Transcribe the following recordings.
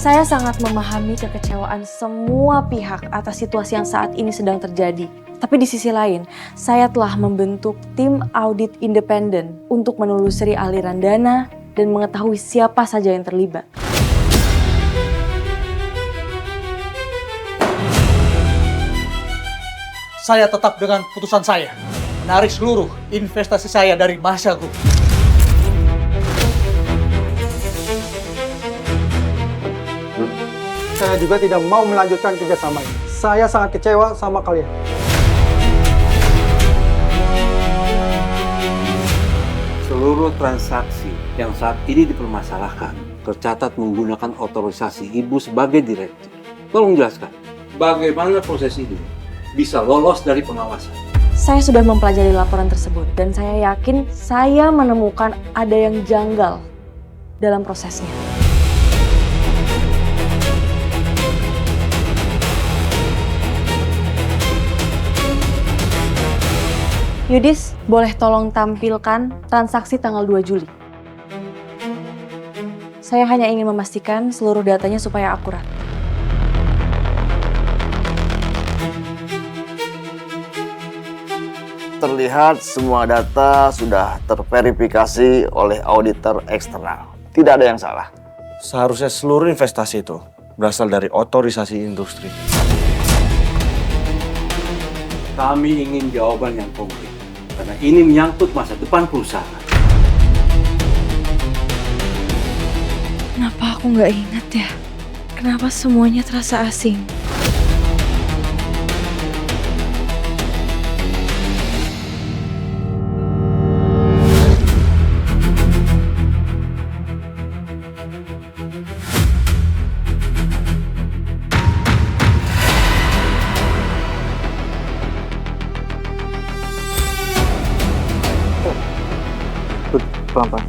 Saya sangat memahami kekecewaan semua pihak atas situasi yang saat ini sedang terjadi. Tapi di sisi lain, saya telah membentuk tim audit independen untuk menelusuri aliran dana dan mengetahui siapa saja yang terlibat. Saya tetap dengan putusan saya, menarik seluruh investasi saya dari Mahesa Group. Saya juga tidak mau melanjutkan kerjasama ini. Saya sangat kecewa sama kalian. Seluruh transaksi yang saat ini dipermasalahkan tercatat menggunakan otorisasi Ibu sebagai direktur. Tolong jelaskan, bagaimana proses ini bisa lolos dari pengawasan? Saya sudah mempelajari laporan tersebut dan saya yakin saya menemukan ada yang janggal dalam prosesnya. Yudis, boleh tolong tampilkan transaksi tanggal 2 Juli. Saya hanya ingin memastikan seluruh datanya supaya akurat. Terlihat semua data sudah terverifikasi oleh auditor eksternal. Tidak ada yang salah. Seharusnya seluruh investasi itu berasal dari otorisasi industri. Kami ingin jawaban yang konkret, karena ini menyangkut masa depan perusahaan. Kenapa aku nggak ingat ya? Kenapa semuanya terasa asing? Pelan-pelan.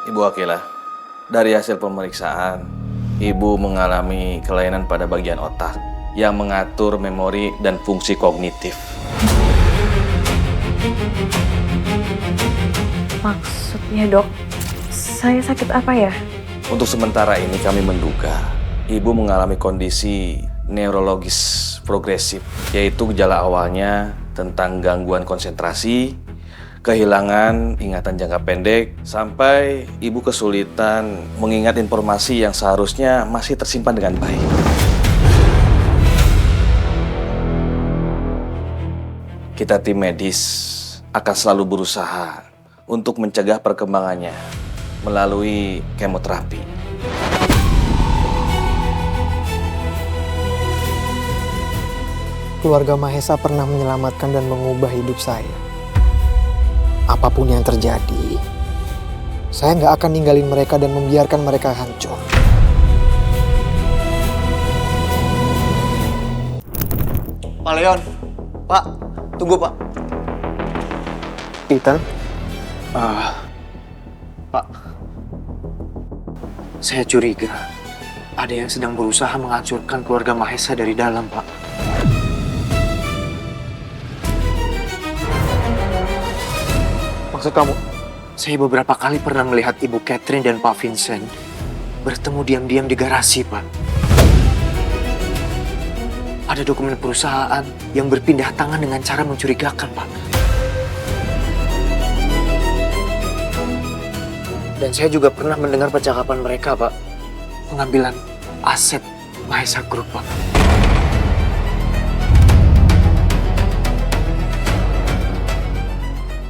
Ibu Akila, dari hasil pemeriksaan, Ibu mengalami kelainan pada bagian otak yang mengatur memori dan fungsi kognitif. Maksudnya dok, saya sakit apa ya? Untuk sementara ini kami menduga Ibu mengalami kondisi neurologis progresif, yaitu gejala awalnya tentang gangguan konsentrasi, kehilangan ingatan jangka pendek, sampai Ibu kesulitan mengingat informasi yang seharusnya masih tersimpan dengan baik. Kita tim medis akan selalu berusaha untuk mencegah perkembangannya melalui kemoterapi. Keluarga Mahesa pernah menyelamatkan dan mengubah hidup saya. Apapun yang terjadi, saya nggak akan ninggalin mereka dan membiarkan mereka hancur. Pak Leon, Pak, tunggu Pak. Ethan, Pak, saya curiga ada yang sedang berusaha menghancurkan keluarga Mahesa dari dalam, Pak. maksud kamu? Saya beberapa kali pernah melihat Ibu Catherine dan Pak Vincent bertemu diam-diam di garasi, Pak. Ada dokumen perusahaan yang berpindah tangan dengan cara mencurigakan, Pak. Dan saya juga pernah mendengar percakapan mereka, Pak. Pengambilan aset Mahesa Group, Pak.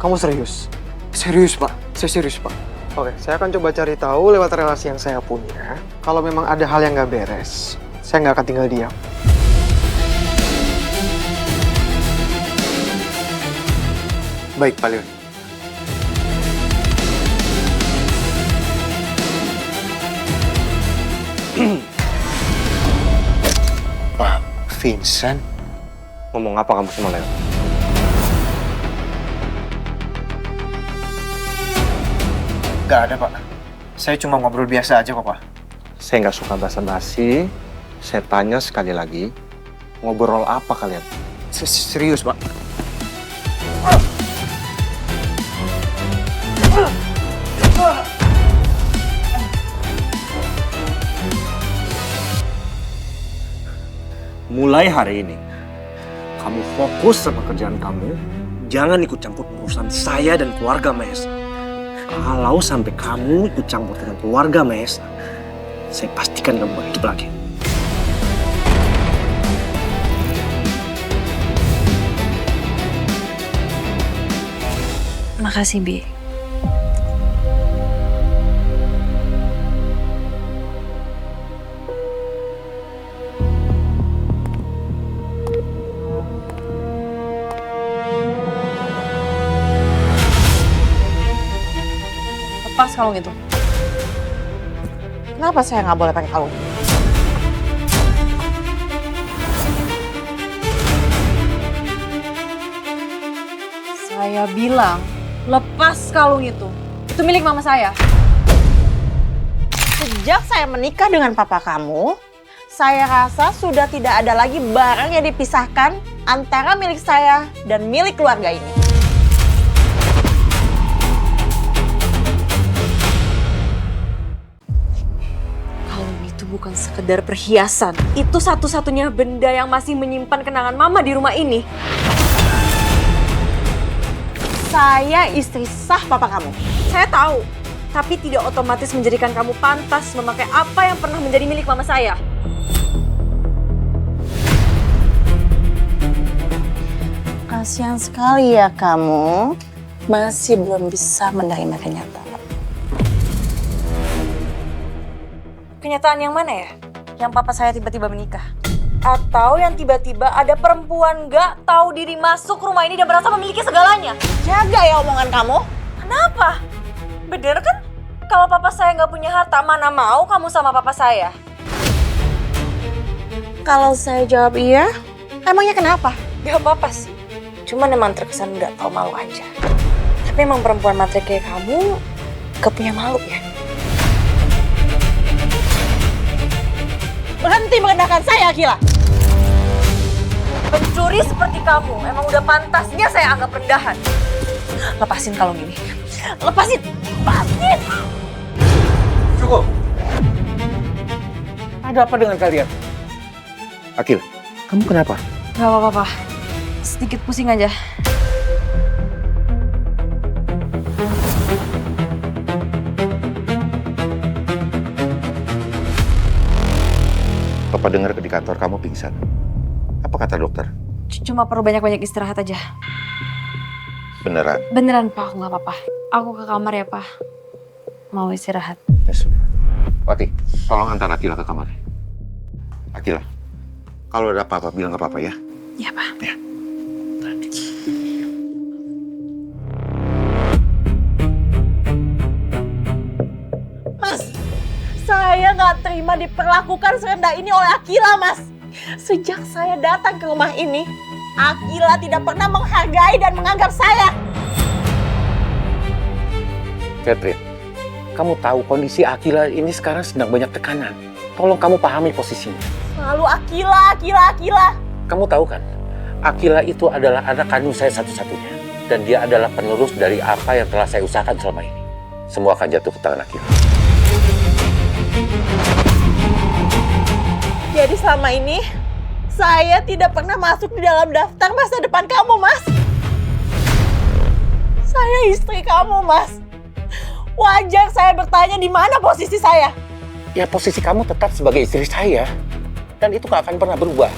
Kamu serius? Serius, Pak. Saya serius, Pak. Oke, saya akan coba cari tahu lewat relasi yang saya punya. Kalau memang ada hal yang nggak beres, saya nggak akan tinggal diam. Baik, Pak Leon. Pak Vincent? Ngomong apa kamu sama Leo? Nggak ada, Pak. Saya cuma ngobrol biasa aja kok, Pak. Saya nggak suka basa-basi. Saya tanya sekali lagi, ngobrol apa kalian? Serius, Pak. Mulai hari ini, kamu fokus sama kerjaan kamu. Jangan ikut campur urusan saya dan keluarga Maesa. Kalau sampai kamu ikut campur dengan keluarga Maesa, saya pastikan kamu bakal hidup lagi. Makasih, Bi. Lepas kalung itu. Kenapa saya nggak boleh pakai kalung? Saya bilang, lepas kalung itu. Itu milik mama saya. Sejak saya menikah dengan papa kamu, saya rasa sudah tidak ada lagi barang yang dipisahkan antara milik saya dan milik keluarga ini. Kalung itu bukan sekedar perhiasan. Itu satu-satunya benda yang masih menyimpan kenangan mama di rumah ini. Saya istri sah papa kamu. Saya tahu, tapi tidak otomatis menjadikan kamu pantas memakai apa yang pernah menjadi milik mama saya. Kasihan sekali ya kamu. Masih belum bisa menerima kenyataan. Kenyataan yang mana ya? Yang papa saya tiba-tiba menikah? Atau yang tiba-tiba ada perempuan gak tahu diri masuk rumah ini dan merasa memiliki segalanya? Jaga ya omongan kamu. Kenapa? Bener kan? Kalau papa saya nggak punya harta, mana mau kamu sama papa saya? Kalau saya jawab iya, emangnya kenapa? Gak apa-apa sih. Cuman emang terkesan nggak tahu malu aja. Tapi emang perempuan matre kayak kamu gak punya malu ya? Berhenti merendahkan saya, Akila. Pencuri seperti kamu emang udah pantasnya saya anggap rendahan. Lepasin kalung ini. Lepasin! Lepasin! Cukup. Ada apa dengan kalian? Akil, kamu kenapa? Gak apa-apa, Pak. Sedikit pusing aja. Papa dengar di kantor kamu pingsan. Apa kata dokter? Cuma perlu banyak-banyak istirahat aja. Beneran? Beneran, Pak. Aku gak apa-apa. Aku ke kamar ya, Pak. Mau istirahat. Yes. Wati, tolong antar Akila ke kamar. Akila, kalau ada apa-apa bilang ke Papa ya. Ya, Pak. Ya. Mas, saya nggak terima diperlakukan serendah ini oleh Akila, Mas. Sejak saya datang ke rumah ini, Akila tidak pernah menghargai dan menganggap saya. Catherine, kamu tahu kondisi Akila ini sekarang sedang banyak tekanan. Tolong kamu pahami posisinya. Lalu Akila. Kamu tahu kan, Akila itu adalah anak kandung saya satu-satunya. Dan dia adalah penerus dari apa yang telah saya usahakan selama ini. Semua akan jatuh ke tangan Akila. Jadi selama ini, saya tidak pernah masuk di dalam daftar masa depan kamu, Mas. Saya istri kamu, Mas. Wajar saya bertanya di mana posisi saya. Ya posisi kamu tetap sebagai istri saya. Dan itu gak akan pernah berubah.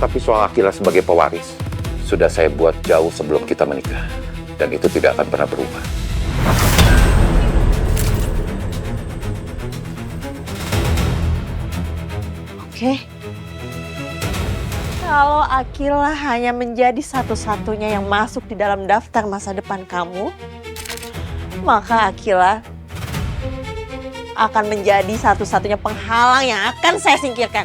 Tapi soal Akila sebagai pewaris, sudah saya buat jauh sebelum kita menikah. Dan itu tidak akan pernah berubah. Oke. Kalau Akila hanya menjadi satu-satunya yang masuk di dalam daftar masa depan kamu, maka Akila akan menjadi satu-satunya penghalang yang akan saya singkirkan.